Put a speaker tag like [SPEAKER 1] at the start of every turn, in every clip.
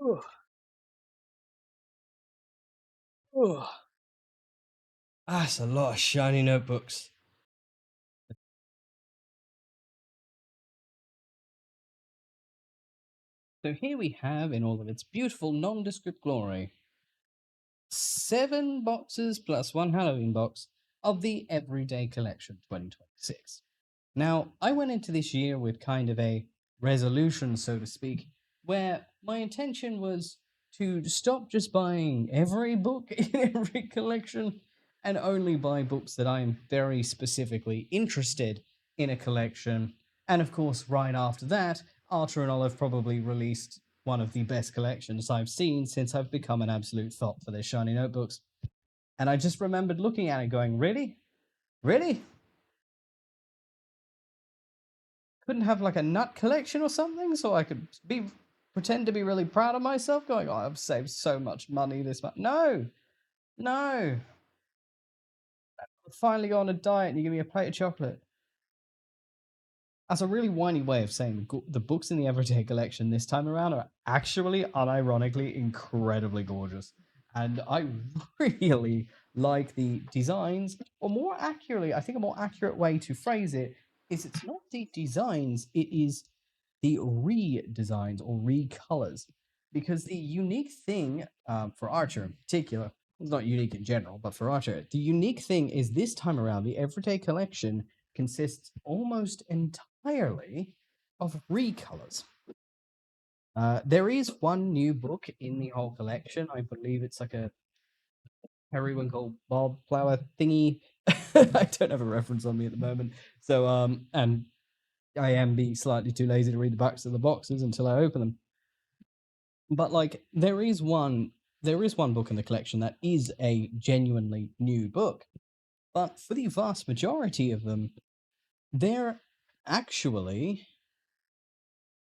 [SPEAKER 1] Ugh. Ugh. That's a lot of shiny notebooks. So here we have, in all of its beautiful nondescript glory, 7 boxes plus 1 Halloween box of the Everyday Collection 2026. Now, I went into this year with kind of a resolution, so to speak, where my intention was to stop just buying every book in every collection and only buy books that I am very specifically interested in a collection. And of course, right after that, Archer and Olive probably released one of the best collections I've seen since I've become an absolute fop for their shiny notebooks. And I just remembered looking at it going, really? Really? Couldn't have like a nut collection or something so I could pretend to be really proud of myself going, oh, I've saved so much money this month. No, no. I'll finally go on a diet and you give me a plate of chocolate. That's a really whiny way of saying the books in the Everyday Collection this time around are actually, unironically, incredibly gorgeous. And I really like the designs, or more accurately, I think a more accurate way to phrase it is it's not the designs, it is the redesigns or recolors. Because the unique thing for Archer in particular, it's not unique in general, but for Archer, the unique thing is this time around, the Everyday Collection consists almost entirely of recolors. There is one new book in the whole collection. I believe it's like a periwinkle bob flower thingy. I don't have a reference on me at the moment. So, and I am being slightly too lazy to read the backs of the boxes until I open them. But like, there is one book in the collection that is a genuinely new book. But for the vast majority of them, they're actually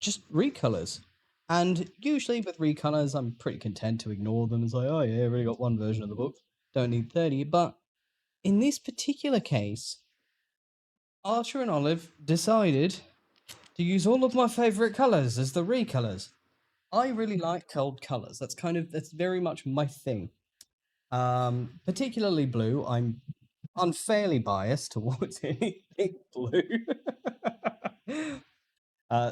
[SPEAKER 1] just recolors. And usually with recolors, I'm pretty content to ignore them and say, oh yeah, I already got one version of the book, don't need 30. But in this particular case, Archer and Olive decided to use all of my favorite colors as the recolors. I really like cold colors. That's very much my thing. Particularly blue. I'm unfairly biased towards anything blue.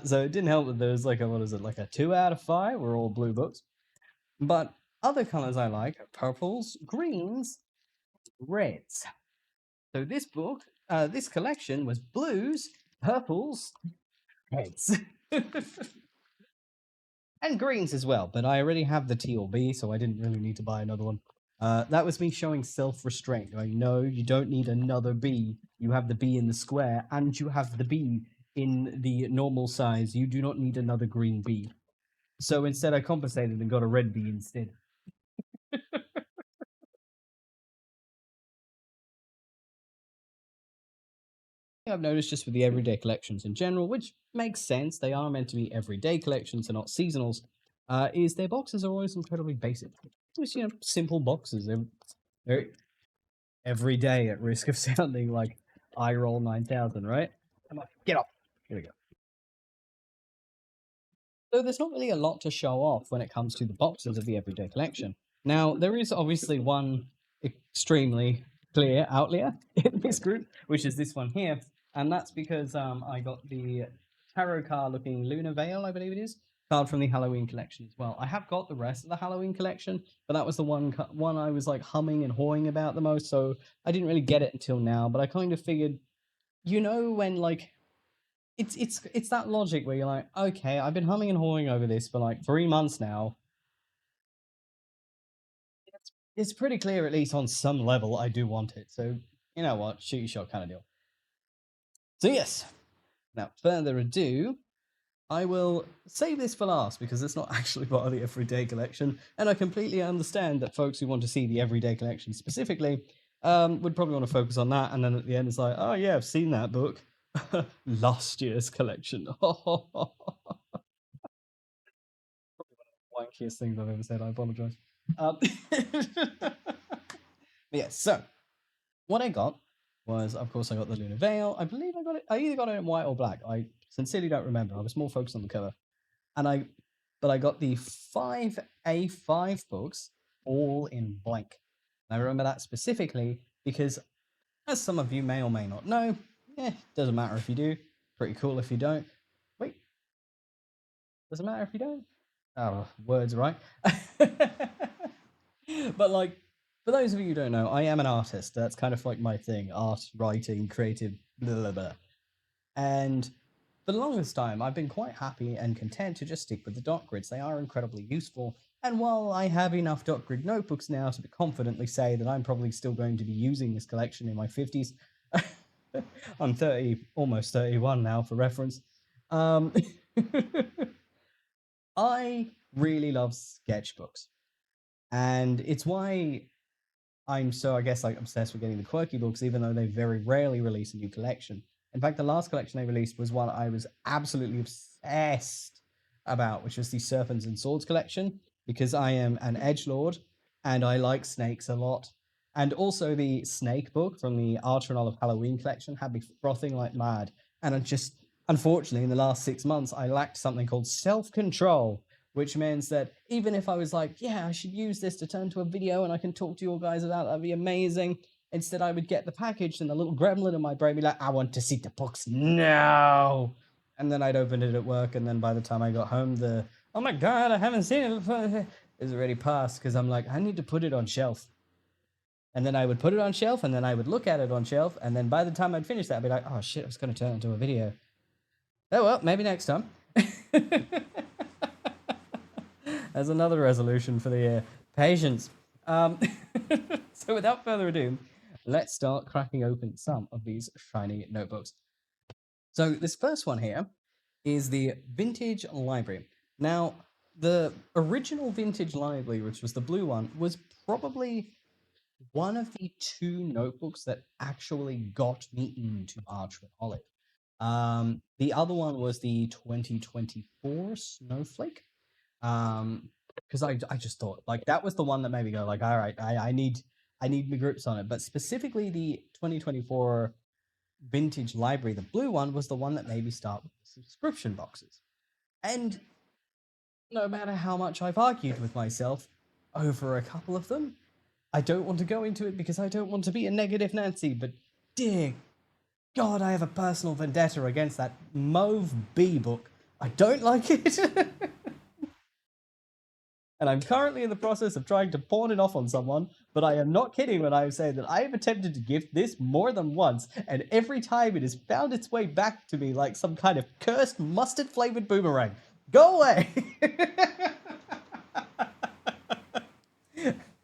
[SPEAKER 1] So it didn't help that there was like a, what is it, like a 2 out of 5 were all blue books. But other colors I like are purples, greens, reds. So this collection was blues, purples, reds. And greens as well, but I already have the T or B, so I didn't really need to buy another one. That was me showing self-restraint. Going, no, you don't need another B. You have the B in the square, and you have the B in the normal size. You do not need another green B. So instead, I compensated and got a red B instead. I've noticed just with the everyday collections in general, which makes sense, they are meant to be everyday collections and not seasonals, is their boxes are always incredibly basic. Just, simple boxes. They're every day at risk of sounding like I roll 9000, right? Come on, get up. Here we go. So there's not really a lot to show off when it comes to the boxes of the everyday collection. Now, there is obviously one extremely clear outlier in this group, which is this one here. And that's because I got the tarot card looking Lunar Veil, I believe it is, card from the Halloween collection as well. I have got the rest of the Halloween collection, but that was the one I was like humming and hawing about the most, so I didn't really get it until now, but I kind of figured, when like it's that logic where you're like, okay, I've been humming and hawing over this for like 3 months now. It's pretty clear, at least on some level, I do want it. So you know what, shoot your shot kind of deal. So yes, now further ado, I will save this for last because it's not actually part of the everyday collection, and I completely understand that folks who want to see the everyday collection specifically would probably want to focus on that, and then at the end it's like, oh yeah, I've seen that book. Last year's collection. Wankiest things I've ever said. I apologize. Yeah, so what I got was, of course, I got the Lunar Veil. I believe I either got it in white or black. I sincerely don't remember. I was more focused on the cover, and but I got the 5A5 books all in blank. And I remember that specifically because, as some of you may or may not know, doesn't matter if you do, pretty cool if you don't. Wait, doesn't matter if you don't? Oh, words, right? But like, for those of you who don't know, I am an artist. That's kind of like my thing: art, writing, creative, blah blah blah. And for the longest time, I've been quite happy and content to just stick with the dot grids. They are incredibly useful. And while I have enough dot grid notebooks now to confidently say that I'm probably still going to be using this collection in my 50s, I'm 30, almost 31 now for reference. I really love sketchbooks. And it's why I'm so, I guess, like obsessed with getting the quirky books, even though they very rarely release a new collection. In fact, the last collection they released was one I was absolutely obsessed about, which was the Serpents and Swords collection, because I am an edgelord and I like snakes a lot. And also the snake book from the Archonal of Halloween collection had me frothing like mad. And I just, unfortunately, in the last 6 months, I lacked something called self-control, which means that even if I was like, yeah, I should use this to turn to a video and I can talk to you all guys about that'd be amazing. Instead, I would get the package and the little gremlin in my brain be like, I want to see the books now. And then I'd open it at work, and then by the time I got home, oh my god, I haven't seen it before, is already passed, because I'm like, I need to put it on shelf. And then I would put it on shelf, and then I would look at it on shelf, and then by the time I'd finish that, I'd be like, oh shit, I was going to turn it into a video. Oh well, maybe next time. As another resolution for the year. Patience. So without further ado, let's start cracking open some of these shiny notebooks. So this first one here is the Vintage Library. Now, the original Vintage Library, which was the blue one, was probably one of the 2 notebooks that actually got me into Arch with Olive. The other one was the 2024 Snowflake. Because I just thought like that was the one that made me go like, all right, I need my grips on it. But specifically the 2024 Vintage Library, the blue one, was the one that made me start with the subscription boxes. And no matter how much I've argued with myself over a couple of them, I don't want to go into it because I don't want to be a negative Nancy, but dear God, I have a personal vendetta against that Mauve B book. I don't like it. And I'm currently in the process of trying to pawn it off on someone, but I am not kidding when I say that I have attempted to gift this more than once, and every time it has found its way back to me like some kind of cursed mustard-flavored boomerang. Go away!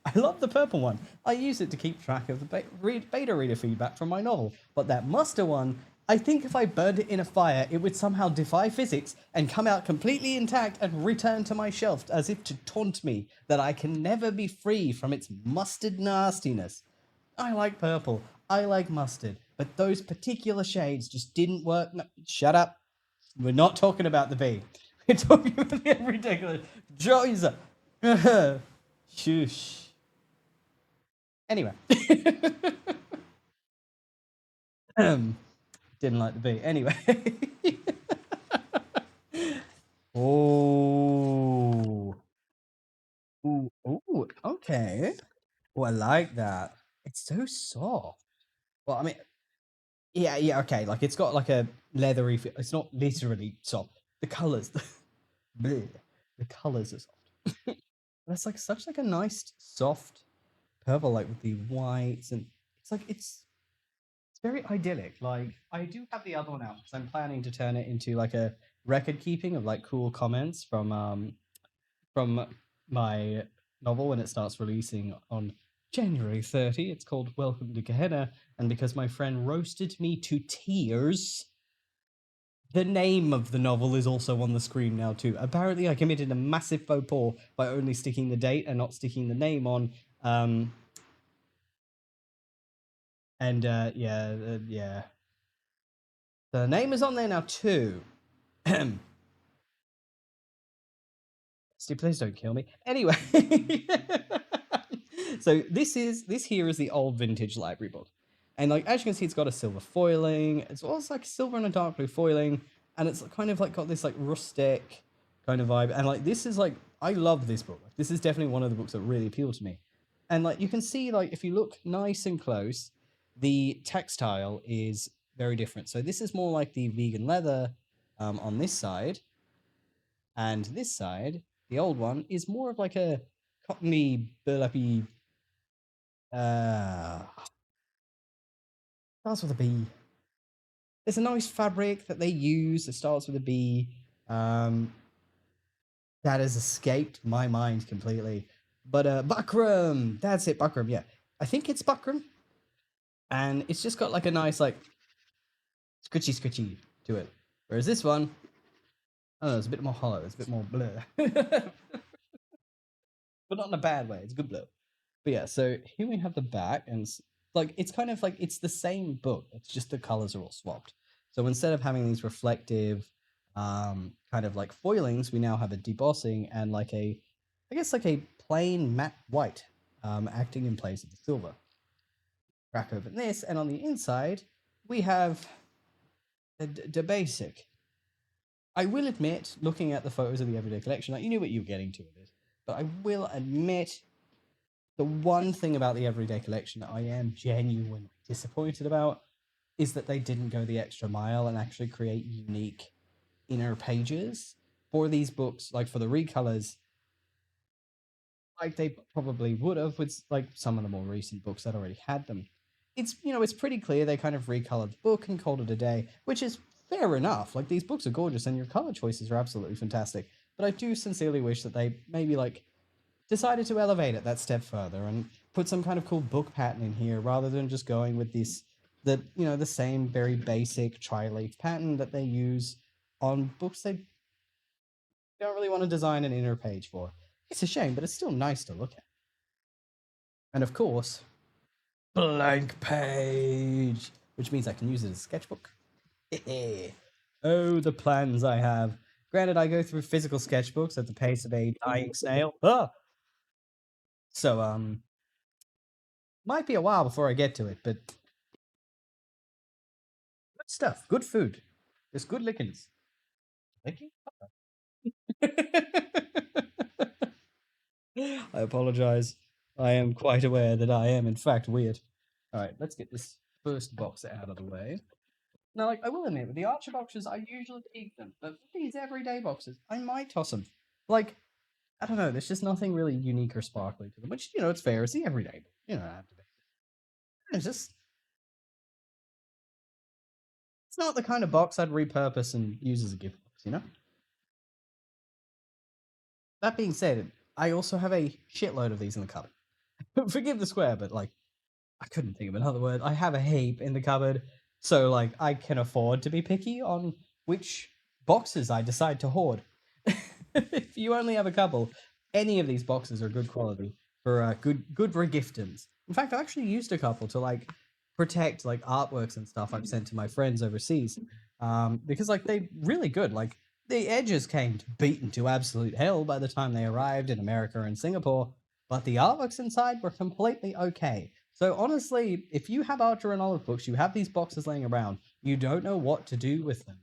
[SPEAKER 1] I love the purple one. I use it to keep track of the beta reader feedback from my novel, but that mustard one, I think if I burned it in a fire, it would somehow defy physics and come out completely intact and return to my shelf as if to taunt me that I can never be free from its mustard nastiness. I like purple, I like mustard, but those particular shades just didn't work. No, shut up. We're not talking about the bee. We're talking about the ridiculous. Joyza. Shush. Anyway. Didn't like the bee. Anyway. Oh. Ooh, ooh, okay. Oh, I like that. It's so soft. Well, I mean, yeah, okay. Like it's got like a leathery feel. It's not literally soft. The colors, the colors are soft. That's like such like a nice soft purple, like with the whites, and it's very idyllic. Like I do have the other one out because I'm planning to turn it into like a record keeping of like cool comments from my novel when it starts releasing on January 30. It's called Welcome to Gehenna, and because my friend roasted me to tears, the name of the novel is also on the screen now too. Apparently I committed a massive faux pas by only sticking the date and not sticking the name on. Yeah. The name is on there now too. Steve, please don't kill me. Anyway, so this here is the old Vintage Library book, and like as you can see, it's got a silver foiling. It's also like silver and a dark blue foiling, and it's kind of like got this like rustic, kind of vibe. And like this is like I love this book. Like, this is definitely one of the books that really appeal to me. And like you can see, like if you look nice and close, the textile is very different. So this is more like the vegan leather on this side, and this side, the old one, is more of like a cottony, burlappy. Uh, starts with a B. There's a nice fabric that they use that starts with a B. Um, that has escaped my mind completely. But buckram, that's it, buckram. Yeah, I think it's buckram, and it's just got like a nice like scritchy scritchy to it. Whereas this one, I don't know, it's a bit more hollow. It's a bit more blur, but not in a bad way. It's a good blur. But yeah, so here we have the back, and like it's kind of like it's the same book. It's just the colors are all swapped. So instead of having these reflective, kind of like foilings, we now have a debossing and like a, I guess like a plain matte white, acting in place of the silver. Crack open this, and on the inside we have the basic. I will admit, looking at the photos of the Everyday Collection, like you knew what you were getting to with this, but I will admit the one thing about the Everyday Collection that I am genuinely disappointed about is that they didn't go the extra mile and actually create unique inner pages for these books, like for the recolors, like they probably would have with like some of the more recent books that already had them. It's, you know, it's pretty clear they kind of recolored the book and called it a day, which is fair enough. Like these books are gorgeous and your color choices are absolutely fantastic. But I do sincerely wish that they maybe like decided to elevate it that step further and put some kind of cool book pattern in here rather than just going with this, that, you know, the same very basic tri-leaf pattern that they use on books they don't really want to design an inner page for. It's a shame, but it's still nice to look at. And of course, blank page, which means I can use it as a sketchbook. Oh, the plans I have. Granted, I go through physical sketchbooks at the pace of a dying snail. Ah! So, might be a while before I get to it, but good stuff. Good food. There's good lickings. Licking? I apologize. I am quite aware that I am, in fact, weird. All right, let's get this first box out of the way. Now, like, I will admit, with the Archer boxes, I usually keep them, but for these everyday boxes, I might toss them. Like, I don't know, there's just nothing really unique or sparkly to them, which, you know, it's fair. It's the everyday book. You know, have to be. It's just, it's not the kind of box I'd repurpose and use as a gift box, you know? That being said, I also have a shitload of these in the cupboard. Forgive the swear, but like, I couldn't think of another word. I have a heap in the cupboard, so like I can afford to be picky on which boxes I decide to hoard. If you only have a couple, any of these boxes are good quality for good regiftings. In fact, I've actually used a couple to like protect like artworks and stuff I've sent to my friends overseas, because like they really good. Like the edges came beaten to absolute hell by the time they arrived in America and Singapore, but the artworks inside were completely okay. So honestly, if you have Archer and Olive books, you have these boxes laying around, you don't know what to do with them,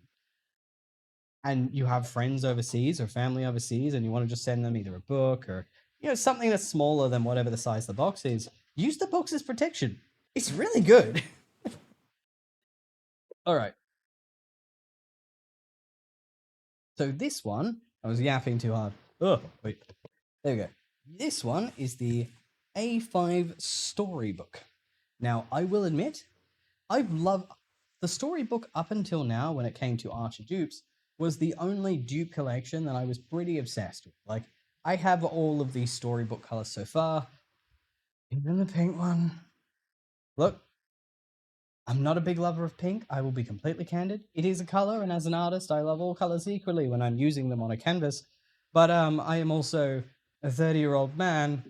[SPEAKER 1] and you have friends overseas or family overseas, and you want to just send them either a book or, you know, something that's smaller than whatever the size of the box is, use the box as protection. It's really good. All right. So this one, I was yapping too hard. Oh, wait. There we go. This one is the A5 storybook. Now, I will admit, I've loved the storybook up until now when it came to Archer dupes was the only dupe collection that I was pretty obsessed with. Like, I have all of these storybook colors so far. Even the pink one. Look, I'm not a big lover of pink. I will be completely candid. It is a color, and as an artist, I love all colors equally when I'm using them on a canvas. But I am also a 30-year-old man,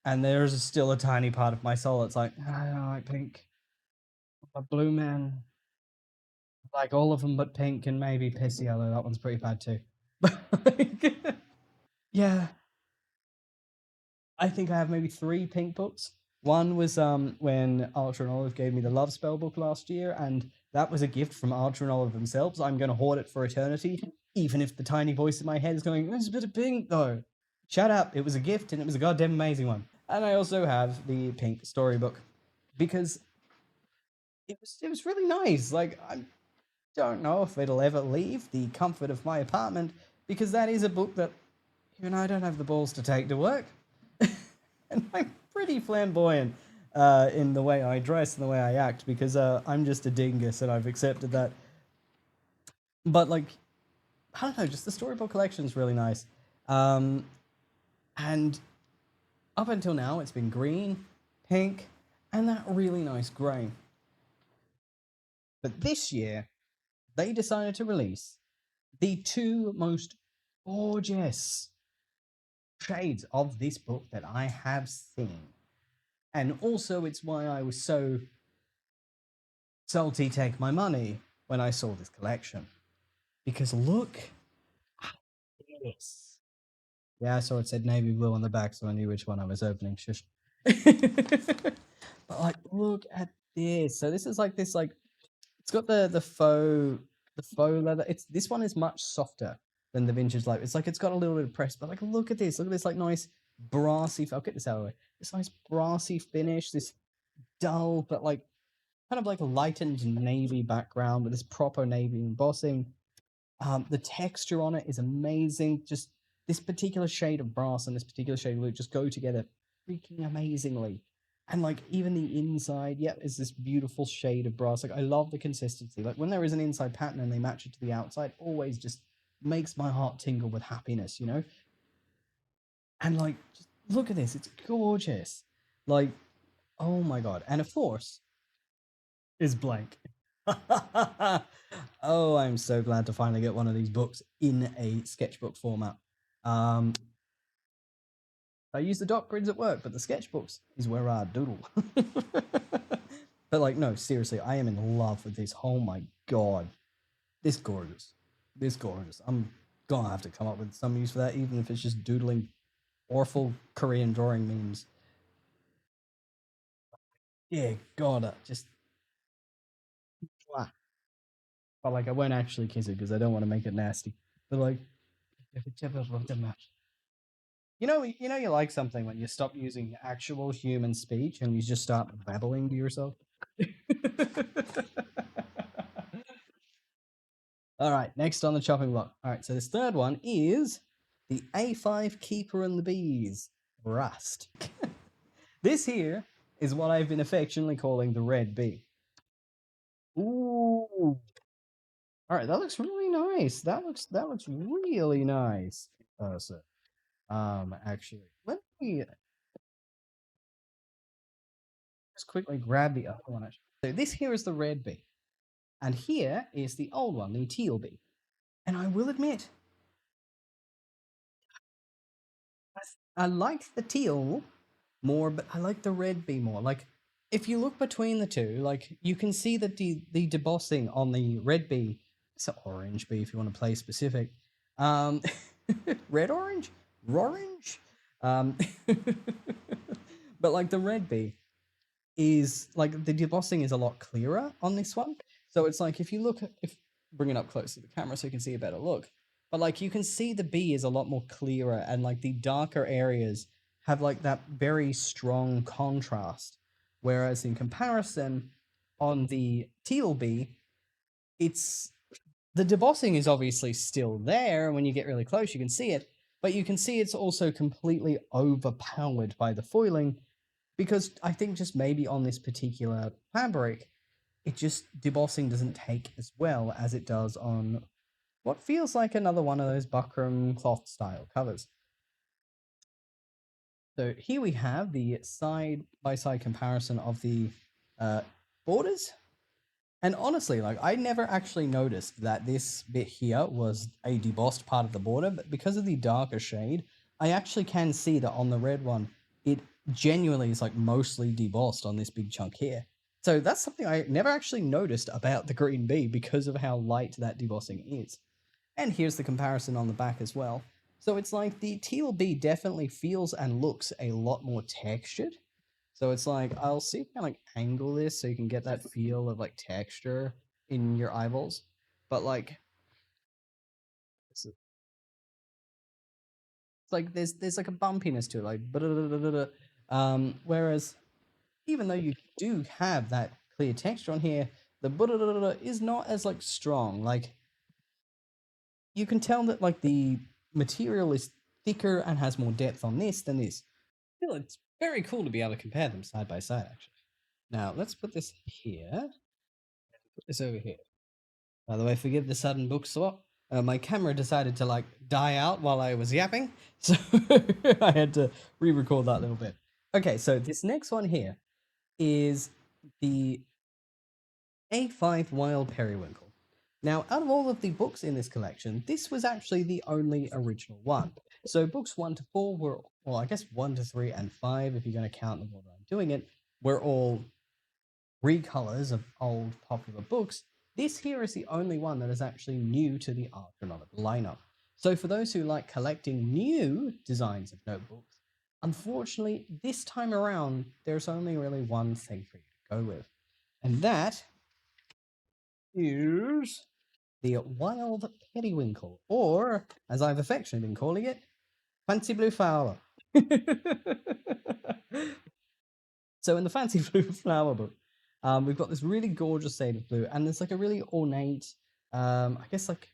[SPEAKER 1] and there's still a tiny part of my soul that's like, I don't like pink. I'm a blue man. Like all of them but pink and maybe piss yellow. That one's pretty bad too. But like, yeah, I think I have maybe 3 pink books. One was when Archer and Olive gave me the Love Spell book last year, and that was a gift from Archer and Olive themselves. I'm going to hoard it for eternity. Even if the tiny voice in my head is going, there's a bit of pink though. Shut up. It was a gift and it was a goddamn amazing one. And I also have the pink storybook because it was really nice. Like, I don't know if it'll ever leave the comfort of my apartment because that is a book that even I don't have the balls to take to work. And I'm pretty flamboyant in the way I dress and the way I act because I'm just a dingus and I've accepted that. But like, I don't know, just the storybook collection is really nice. And up until now, it's been green, pink, and that really nice grey. But this year, they decided to release the two most gorgeous shades of this book that I have seen. And also, it's why I was so salty take my money when I saw this collection. Because look at this. Yeah, I saw it said navy blue on the back, so I knew which one I was opening. Shush. But like, look at this. So this is like this, like it's got the faux leather. This one is much softer than the vintage. Like it's got a little bit of press, but like look at this. Look at this like nice brassy. I'll get this out of the way. This nice brassy finish. This dull but like kind of like a lightened navy background with this proper navy embossing. The texture on it is amazing. Just this particular shade of brass and this particular shade of blue just go together freaking amazingly. And like even the inside, yeah, is this beautiful shade of brass. Like I love the consistency. Like when there is an inside pattern and they match it to the outside, always just makes my heart tingle with happiness, you know? And like just look at this, it's gorgeous. Like, oh my god. And of course, is blank. Oh, I'm so glad to finally get one of these books in a sketchbook format. I use the dot grids at work, but the sketchbooks is where I doodle. But like, no, seriously, I am in love with this. Oh my god, this gorgeous, this gorgeous. I'm gonna have to come up with some use for that, even if it's just doodling awful Korean drawing memes. Yeah, God, just. But like, I won't actually kiss it because I don't want to make it nasty. But like, you like something when you stop using actual human speech and you just start babbling to yourself. All right, next on the chopping block. All right, so this third one is the A5 Keeper and the Bees Rust. This here is what I've been affectionately calling the red bee. Ooh. All right, that looks really nice. That looks really nice. So, actually, let me just quickly grab the other one. So this here is the red bee, and here is the old one, the teal bee. And I will admit, I like the teal more, but I like the red bee more. Like, if you look between the two, like you can see that the debossing on the red bee, it's an orange bee if you want to play specific. Um, red orange, orange. Um, but like the red bee is like the debossing is a lot clearer on this one. So it's like if you look, if bring it up close to the camera so you can see a better look. But like you can see the bee is a lot more clearer, and like the darker areas have like that very strong contrast. Whereas in comparison, on the teal bee, it's the debossing is obviously still there. When you get really close, you can see it, but you can see it's also completely overpowered by the foiling because I think just maybe on this particular fabric, it just debossing doesn't take as well as it does on what feels like another one of those buckram cloth style covers. So here we have the side by side comparison of the borders. And honestly, like I never actually noticed that this bit here was a debossed part of the border, but because of the darker shade, I actually can see that on the red one, it genuinely is like mostly debossed on this big chunk here. So that's something I never actually noticed about the green bee because of how light that debossing is. And here's the comparison on the back as well. So it's like the teal bee definitely feels and looks a lot more textured. So it's like, I'll see if I can like angle this so you can get that feel of like texture in your eyeballs. But like It's like there's like a bumpiness to it, like whereas even though you do have that clear texture on here, the is not as like strong. Like you can tell that like the material is thicker and has more depth on this than this. Still, it's very cool to be able to compare them side by side, actually. Now, let's put this here. Put this over here. By the way, forgive the sudden book swap. My camera decided to like die out while I was yapping, so I had to re-record that little bit. Okay, so this next one here is the A5 Wild Periwinkle. Now, out of all of the books in this collection, this was actually the only original one. So books 1 to 4 were, well, I guess 1 to 3 and 5, if you're going to count them order I'm doing it, were all recolours of old popular books. This here is the only one that is actually new to the Archronology lineup. So for those who like collecting new designs of notebooks, unfortunately, this time around, there's only really one thing for you to go with. And that is the Wild Periwinkle, or, as I've affectionately been calling it, Fancy Blue Flower. So in the Fancy Blue Flower book, we've got this really gorgeous shade of blue, and there's like a really ornate, I guess like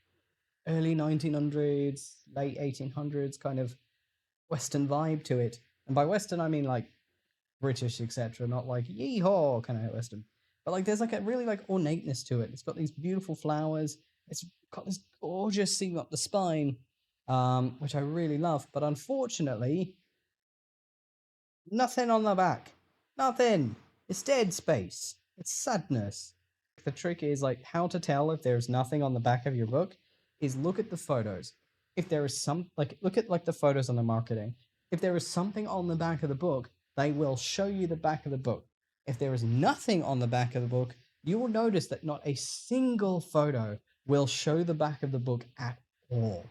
[SPEAKER 1] early 1900s, late 1800s kind of Western vibe to it. And by Western, I mean like British, etc., not like yeehaw kind of Western. But like there's like a really like ornateness to it. It's got these beautiful flowers. It's got this gorgeous seam up the spine, which I really love. But unfortunately, nothing on the back. Nothing. It's dead space. It's sadness. The trick is like how to tell if there's nothing on the back of your book is look at the photos. If there is some like look at like the photos on the marketing. If there is something on the back of the book, they will show you the back of the book. If there is nothing on the back of the book, you will notice that not a single photo will show the back of the book at all.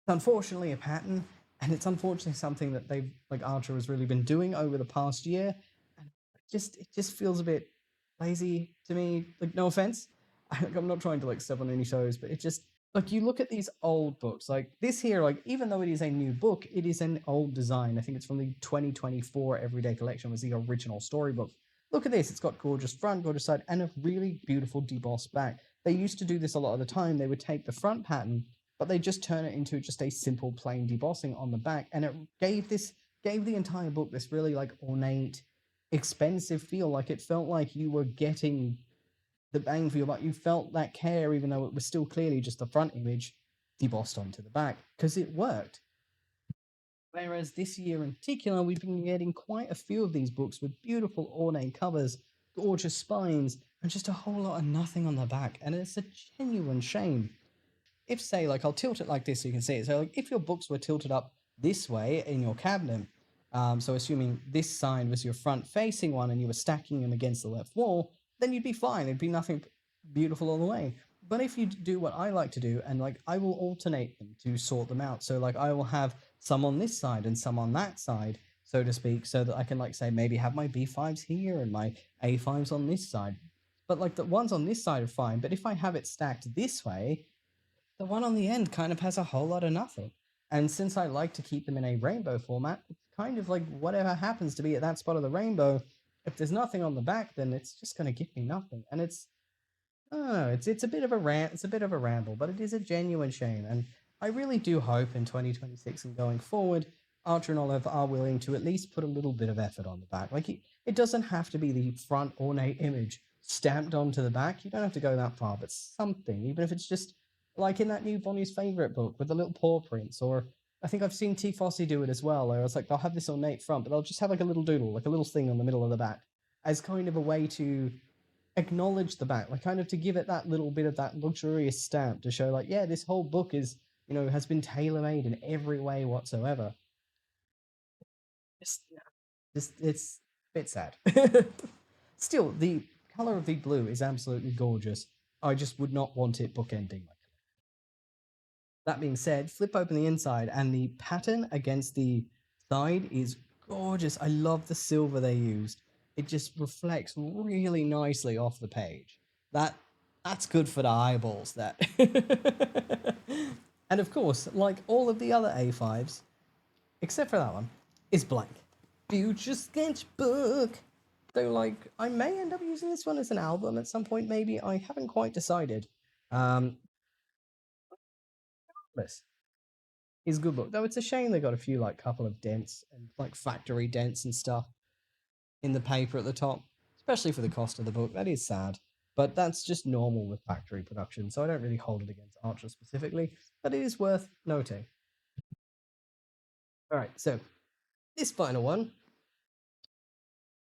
[SPEAKER 1] It's unfortunately a pattern, and it's unfortunately something that they've like Archer has really been doing over the past year, and it just feels a bit lazy to me. Like, no offense, I'm not trying to like step on any toes, but it just like you look at these old books, like this here, like even though it is a new book, it is an old design. I think it's from the 2024 Everyday Collection, was the original storybook. Look at this; it's got gorgeous front, gorgeous side, and a really beautiful debossed back. They used to do this a lot of the time. They would take the front pattern, but they just turn it into just a simple plain debossing on the back, and it gave the entire book this really like ornate, expensive feel. Like it felt like you were getting the bang for your buck. You felt that care, even though it was still clearly just the front image debossed onto the back, because it worked. Whereas this year in particular, we've been getting quite a few of these books with beautiful ornate covers, gorgeous spines, and just a whole lot of nothing on the back, and it's a genuine shame. If, say, like, I'll tilt it like this so you can see it. So, like, if your books were tilted up this way in your cabinet, so assuming this side was your front-facing one and you were stacking them against the left wall, then you'd be fine. It'd be nothing beautiful all the way. But if you do what I like to do, and, like, I will alternate them to sort them out. So, like, I will have some on this side and some on that side, so to speak, so that I can, like, say, maybe have my B5s here and my A5s on this side. But, like, the ones on this side are fine. But if I have it stacked this way, the one on the end kind of has a whole lot of nothing. And since I like to keep them in a rainbow format, it's kind of like whatever happens to be at that spot of the rainbow, if there's nothing on the back, then it's just going to give me nothing. And it's, oh, it's a bit of a rant, it's a bit of a ramble, but it is a genuine shame. And I really do hope in 2026 and going forward, Archer and Olive are willing to at least put a little bit of effort on the back. Like, it doesn't have to be the front ornate image stamped onto the back. You don't have to go that far, but something, even if it's just like in that new Bonnie's Favorite book with the little paw prints, or I think I've seen T. Fossey do it as well, where it's like they'll have this ornate front, but they'll just have like a little doodle, like a little thing on the middle of the back, as kind of a way to acknowledge the back, like kind of to give it that little bit of that luxurious stamp to show like, yeah, this whole book is, you know, has been tailor-made in every way whatsoever. It's a bit sad. Still, the color of the blue is absolutely gorgeous. I just would not want it bookending. That being said, flip open the inside, and the pattern against the side is gorgeous. I love the silver they used. It just reflects really nicely off the page. That's good for the eyeballs, that. And of course, like all of the other A5s, except for that one, is blank. Future sketchbook. So, like, I may end up using this one as an album at some point, maybe. I haven't quite decided. This is a good book. Though it's a shame they got a few, like, couple of dents and, like, factory dents and stuff in the paper at the top, especially for the cost of the book. That is sad. But that's just normal with factory production, so I don't really hold it against Archer specifically, but it is worth noting. All right, so this final one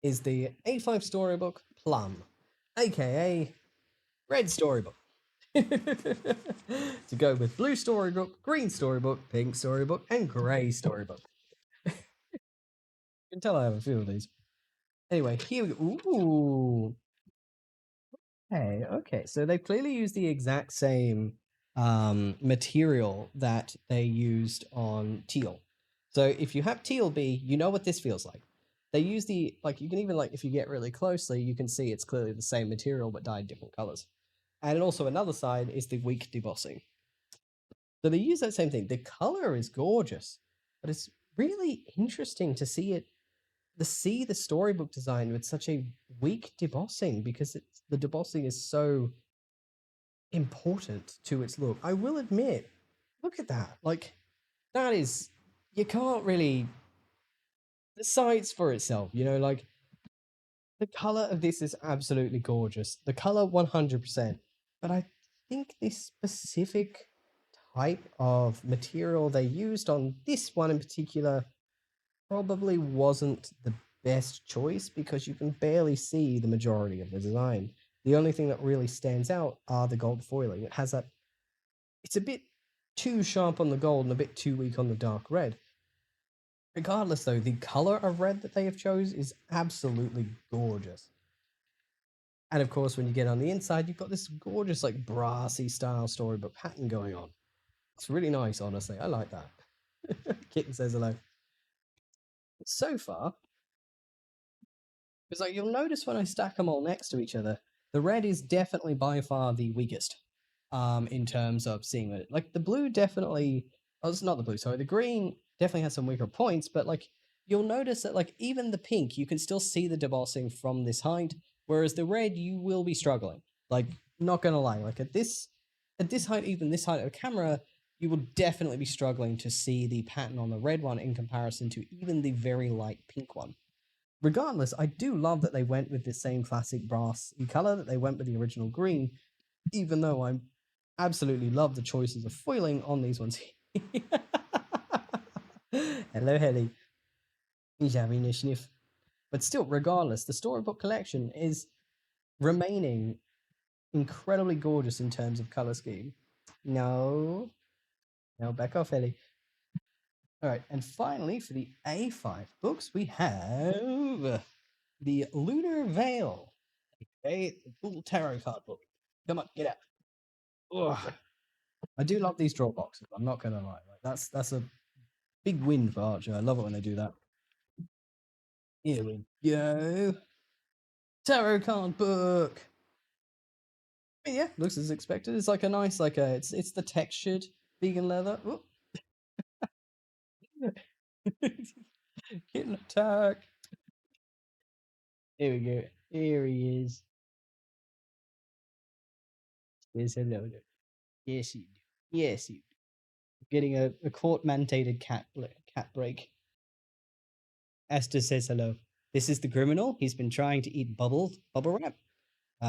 [SPEAKER 1] is the A5 storybook Plum, aka Red Storybook. To go with blue storybook, green storybook, pink storybook, and grey storybook. You can tell I have a few of these. Anyway, here we go. Ooh. Hey, okay. So they've clearly used the exact same material that they used on teal. So if you have teal B, you know what this feels like. They use the, like, you can even, like, if you get really closely, you can see it's clearly the same material but dyed different colors. And also another side is the weak debossing. So they use that same thing. The color is gorgeous, but it's really interesting to see it, to see the storybook design with such a weak debossing, because it's, the debossing is so important to its look. I will admit, look at that. Like, that is, you can't really, decides for itself, you know, like, the color of this is absolutely gorgeous. The color 100%. But I think this specific type of material they used on this one in particular probably wasn't the best choice, because you can barely see the majority of the design. The only thing that really stands out are the gold foiling. It has that, it's a bit too sharp on the gold and a bit too weak on the dark red. Regardless though, the color of red that they have chose is absolutely gorgeous. And of course, when you get on the inside, you've got this gorgeous, like, brassy style storybook pattern going on. It's really nice, honestly. I like that. Kitten says hello. So far, because, like, you'll notice when I stack them all next to each other, the red is definitely by far the weakest. In terms of seeing it, like, the blue definitely, oh, it's not the blue, sorry, the green definitely has some weaker points, but, like, you'll notice that, like, even the pink, you can still see the debossing from this height, whereas the red, you will be struggling. Like, not gonna lie, like, at this height, even this height of the camera, you will definitely be struggling to see the pattern on the red one in comparison to even the very light pink one. Regardless, I do love that they went with the same classic brass color, that they went with the original green, even though I absolutely love the choices of foiling on these ones. Hello, Helly. He's having a sniff. But still, regardless, the storybook collection is remaining incredibly gorgeous in terms of color scheme. No. No, back off, Ellie. All right, and finally, for the A5 books, we have the Lunar Veil, okay, the full tarot card book. Come on, get out. Ugh. I do love these draw boxes. I'm not gonna lie. Like, that's a big win for Archer. I love it when they do that. Here we go. Tarot card book. Yeah, looks as expected. It's like a nice, like a, it's the textured vegan leather. Kitten attack. Here we go. Here he is. Says hello. Yes, you do. Yes, you do. Getting a court mandated cat break. Esther says hello. This is the criminal. He's been trying to eat bubble wrap.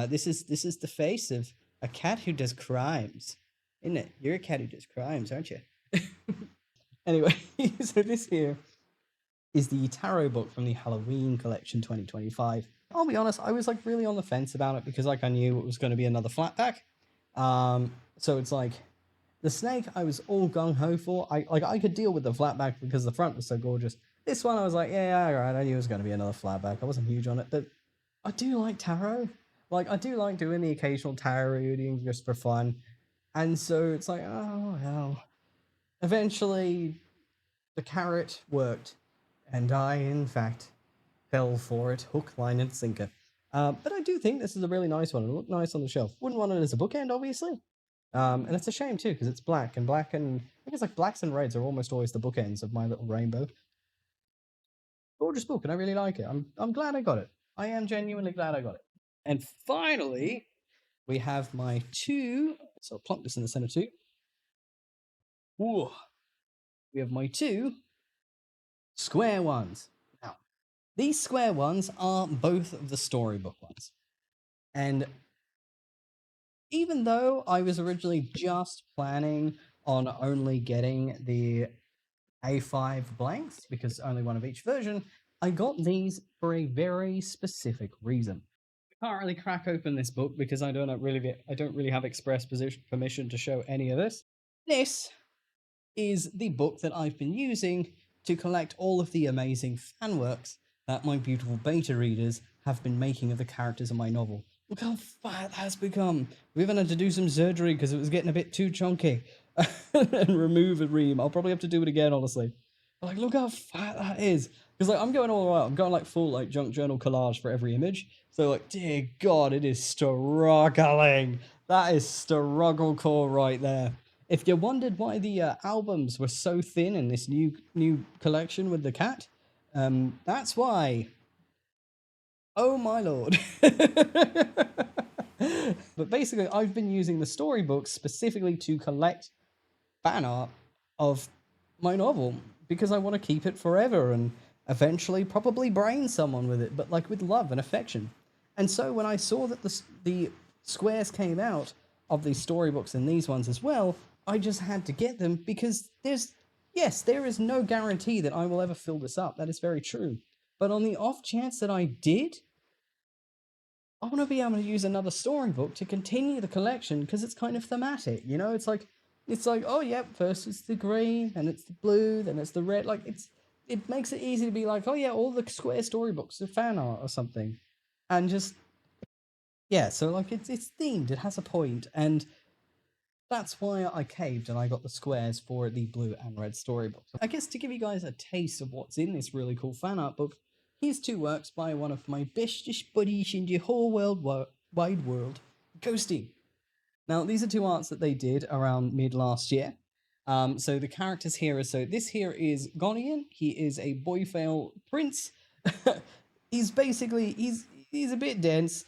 [SPEAKER 1] This is the face of a cat who does crimes, isn't it? You're a cat who does crimes, aren't you? Anyway, so this here is the tarot book from the Halloween collection 2025. I'll be honest, I was, like, really on the fence about it because, like, I knew it was going to be another flat pack. So it's like, the snake I was all gung ho for. I could deal with the flat back because the front was so gorgeous. This one I was like, yeah, all right. I knew it was going to be another flat back. I wasn't huge on it, but I do like tarot. Like, I do like doing the occasional tarot reading just for fun. And so it's like, oh, well. Eventually, the carrot worked. And I, in fact, fell for it. Hook, line, and sinker. But I do think this is a really nice one. It'll look nice on the shelf. Wouldn't want it as a bookend, obviously. And it's a shame too, because it's black, and I think it's like blacks and reds are almost always the bookends of my little rainbow. Gorgeous book, and I really like it. I'm glad I got it. I am genuinely glad I got it. And finally, we have my two. So I'll plonk this in the center too. Ooh, we have my two square ones. Now, these square ones are both of the storybook ones. And even though I was originally just planning on only getting the A5 blanks, because only one of each version, I got these for a very specific reason. I can't really crack open this book because I don't really have express permission to show any of this. This is the book that I've been using to collect all of the amazing fan works that my beautiful beta readers have been making of the characters in my novel. Look how fat that has become. We even had to do some surgery because it was getting a bit too chunky and remove a ream. I'll probably have to do it again, honestly. But like, look how fat that is. Because like, I'm going all out. I'm going like full like junk journal collage for every image. So like, dear God, it is struggling. That is struggle core right there. If you wondered why the albums were so thin in this new collection with the cat, that's why. Oh my lord. But basically, I've been using the storybooks specifically to collect fan art of my novel because I want to keep it forever and eventually probably brain someone with it, but like with love and affection. And so when I saw that the squares came out of these storybooks and these ones as well, I just had to get them because there is no guarantee that I will ever fill this up. That is very true. But on the off chance that I did, I want to be able to use another storybook to continue the collection because it's kind of thematic, you know? It's like, oh yeah, first it's the green, then it's the blue, then it's the red. Like it makes it easy to be like, oh yeah, all the square storybooks are fan art or something, and just yeah. So like it's themed, it has a point, and that's why I caved and I got the squares for the blue and red storybooks. I guess to give you guys a taste of what's in this really cool fan art book, here's two works by one of my bestest buddies in the whole wide world, Ghosty. Now, these are two arts that they did around mid last year. So the characters here are this here is Gonian. He is a boyfail prince. He's a bit dense,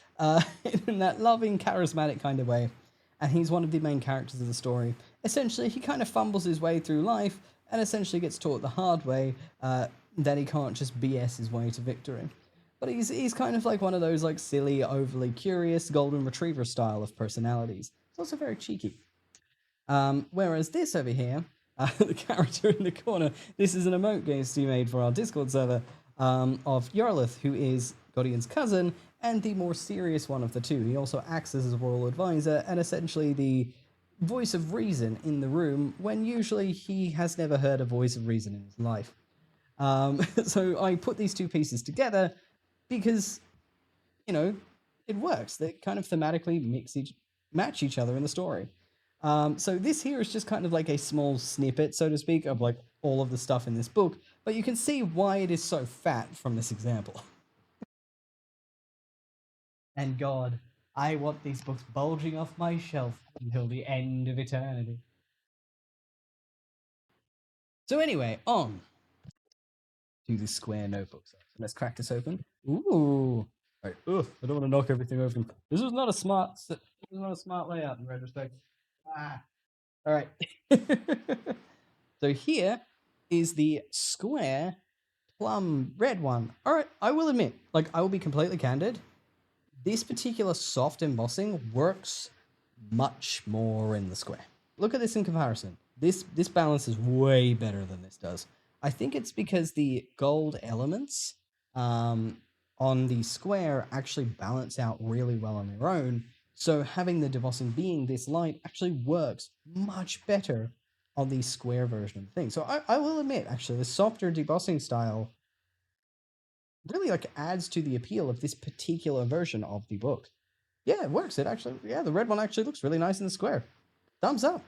[SPEAKER 1] in that loving, charismatic kind of way, and he's one of the main characters of the story. Essentially, he kind of fumbles his way through life and essentially gets taught the hard way that he can't just BS his way to victory. But he's kind of like one of those like silly, overly curious golden retriever style of personalities. It's also very cheeky. Whereas this over here, the character in the corner, this is an emote Ghosty made for our Discord server of Yarlith, who is Godian's cousin and the more serious one of the two. He also acts as a royal advisor and essentially the voice of reason in the room when usually he has never heard a voice of reason in his life. So I put these two pieces together because, you know, it works. They kind of thematically match each other in the story. So this here is just kind of like a small snippet, so to speak, of like all of the stuff in this book, but you can see why it is so fat from this example. And God, I want these books bulging off my shelf until the end of eternity. So anyway, on to the square notebooks. So let's crack this open. Ooh. Right. Ugh, I don't want to knock everything open. This is not a smart layout in retrospect. Ah. All right. So here is the square plum red one. All right, I will admit, like I will be completely candid, this particular soft embossing works much more in the square. Look at this in comparison. This balance is way better than this does. I think it's because the gold elements on the square actually balance out really well on their own. So having the debossing being this light actually works much better on the square version of the thing. So I will admit, actually, the softer debossing style really like adds to the appeal of this particular version of the book. Yeah, it works. The red one actually looks really nice in the square. Thumbs up.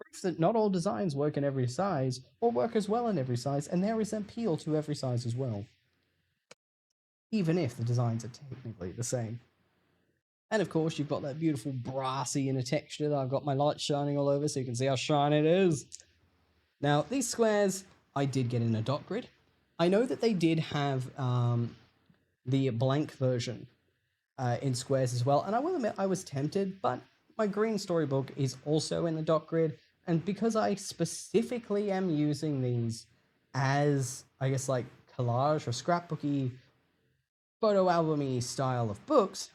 [SPEAKER 1] Proof that not all designs work in every size or work as well in every size, and there is appeal to every size as well, even if the designs are technically the same. And of course, you've got that beautiful brassy inner texture that I've got my light shining all over so you can see how shiny it is. Now, these squares I did get in a dot grid. I know that they did have the blank version in squares as well, and I will admit I was tempted, but my green storybook is also in the dot grid, and because I specifically am using these as, I guess, like collage or scrapbooky photo albumy style of books,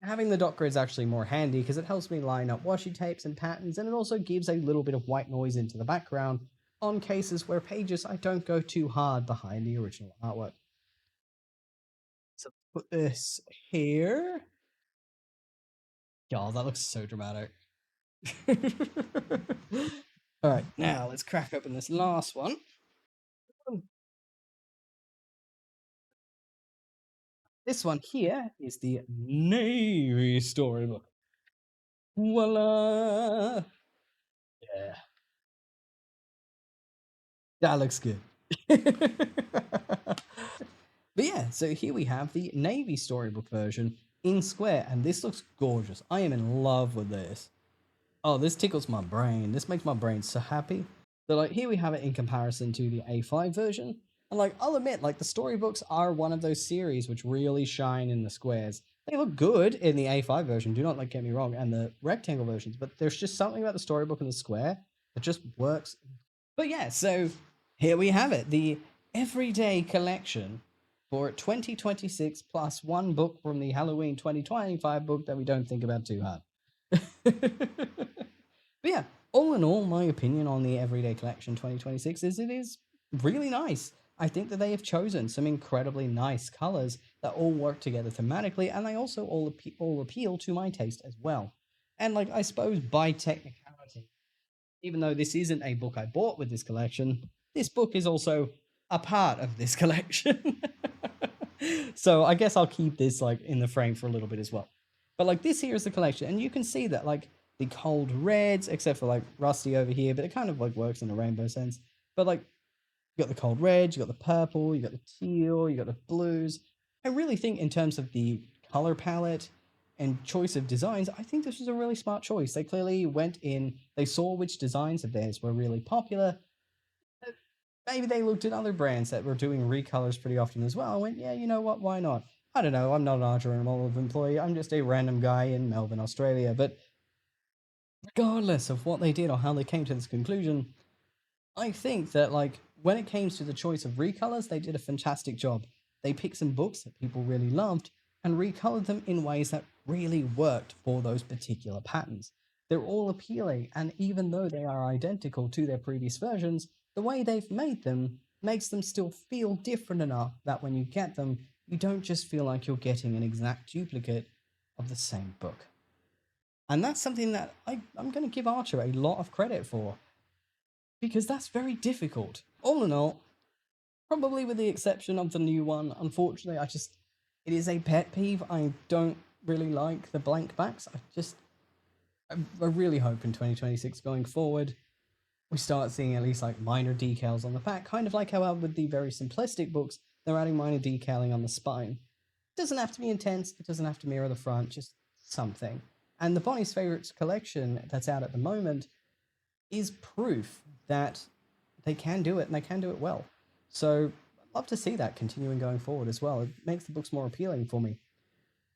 [SPEAKER 1] having the dot grid is actually more handy because it helps me line up washi tapes and patterns, and it also gives a little bit of white noise into the background on cases where pages I don't go too hard behind the original artwork. So put this here. Y'all, that looks so dramatic. All right, now let's crack open this last one. This one here is the Navy storybook. Voila! Yeah, that looks good. But yeah, so here we have the Navy storybook version in square, and this looks gorgeous. I am in love with this. Oh, this tickles my brain. This makes my brain so happy. So like here we have it in comparison to the A5 version. And like I'll admit, like the storybooks are one of those series which really shine in the squares. They look good in the A5 version, do not like get me wrong, and the rectangle versions, but there's just something about the storybook and the square that just works. But yeah, so here we have it, the Everyday Collection for 2026 plus one book from the Halloween 2025 book that we don't think about too hard. But yeah, all in all, my opinion on the Everyday Collection 2026 is it is really nice. I think that they have chosen some incredibly nice colors that all work together thematically, and they also all appeal to my taste as well. And like I suppose by technicality, even though this isn't a book I bought with this collection, this book is also a part of this collection. So I guess I'll keep this like in the frame for a little bit as well. But like this here is the collection, and you can see that like the cold reds, except for like Rusty over here, but it kind of like works in a rainbow sense. But like you got the cold reds, you got the purple, you got the teal, you got the blues. I really think in terms of the color palette and choice of designs, I think this was a really smart choice. They clearly went in, they saw which designs of theirs were really popular. Maybe they looked at other brands that were doing recolors pretty often as well and went, yeah, you know what, why not? I don't know, I'm not an Archer Olive employee, I'm just a random guy in Melbourne, Australia. But regardless of what they did or how they came to this conclusion, I think that like when it came to the choice of recolors, they did a fantastic job. They picked some books that people really loved and recolored them in ways that really worked for those particular patterns. They're all appealing, and even though they are identical to their previous versions, the way they've made them makes them still feel different enough that when you get them, you don't just feel like you're getting an exact duplicate of the same book. And that's something that I'm going to give Archer a lot of credit for, because that's very difficult. All in all, probably with the exception of the new one, unfortunately, it is a pet peeve. I don't really like the blank backs. I really hope in 2026 going forward, we start seeing at least like minor decals on the back, kind of like how with the very simplistic books, they're adding minor decaling on the spine. It doesn't have to be intense, it doesn't have to mirror the front, just something. And the Bonnie's Favorites collection that's out at the moment is proof that they can do it, and they can do it well. So I'd love to see that continuing going forward as well. It makes the books more appealing for me.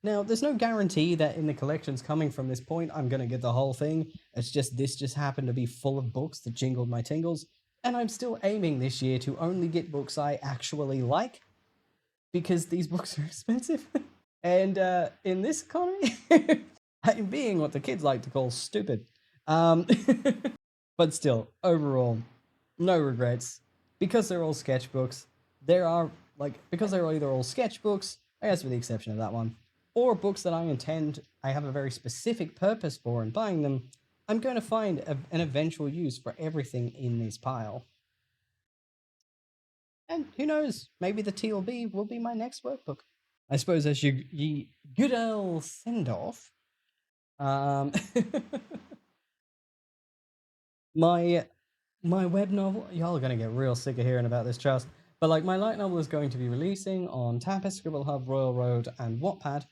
[SPEAKER 1] Now, there's no guarantee that in the collections coming from this point, I'm going to get the whole thing. It's just this just happened to be full of books that jingled my tingles. And I'm still aiming this year to only get books I actually like, because these books are expensive. And in this economy, I'm being what the kids like to call stupid. But still, overall, no regrets. Because they're all sketchbooks, because they're either all sketchbooks, I guess with the exception of that one, or books that I have a very specific purpose for in buying them, I'm going to find an eventual use for everything in this pile. And who knows, maybe the TLB will be my next workbook. I suppose as your good old send-off, my web novel, y'all are gonna get real sick of hearing about this, trust. But like my light novel is going to be releasing on Tapas, Scribble Hub, Royal Road, and Wattpad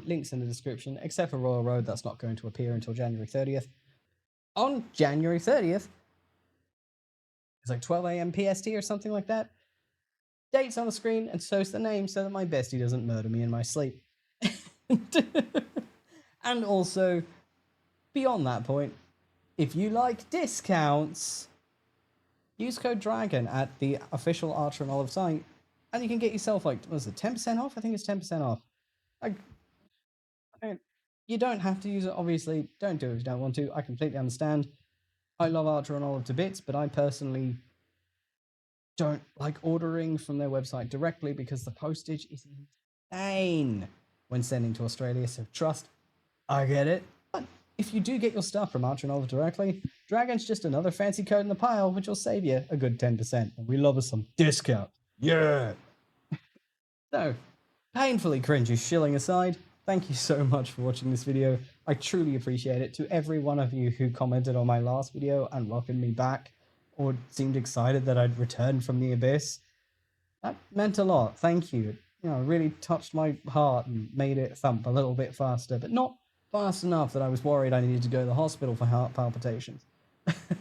[SPEAKER 1] Links in the description, except for Royal Road, that's not going to appear until January 30th. On January 30th, it's like 12 a.m. PST or something like that. Date's on the screen, and so's the name, so that my bestie doesn't murder me in my sleep. And also, beyond that point, if you like discounts, use code DRAGON at the official Archer and Olive site, and you can get yourself, like, what was it, 10% off? I think it's 10% off. Like, you don't have to use it, obviously. Don't do it if you don't want to. I completely understand. I love Archer and Olive to bits, but I personally don't like ordering from their website directly because the postage is insane when sending to Australia. So trust, I get it. But if you do get your stuff from Archer and Olive directly, Dragon's just another fancy code in the pile, which will save you a good 10%. And we love us some discount. Yeah. So, painfully cringy shilling aside, thank you so much for watching this video. I truly appreciate it. To every one of you who commented on my last video and welcomed me back, or seemed excited that I'd returned from the abyss, that meant a lot. Thank you. You know, it really touched my heart and made it thump a little bit faster, but not fast enough that I was worried I needed to go to the hospital for heart palpitations.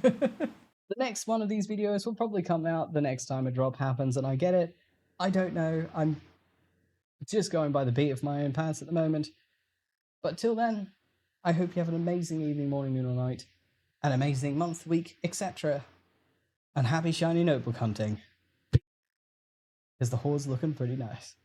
[SPEAKER 1] The next one of these videos will probably come out the next time a drop happens, and I get it. I don't know. I'm just going by the beat of my own pants at the moment. But till then, I hope you have an amazing evening, morning, noon, or night, an amazing month, week, etc. And happy shiny notebook hunting. Because the hoard's looking pretty nice.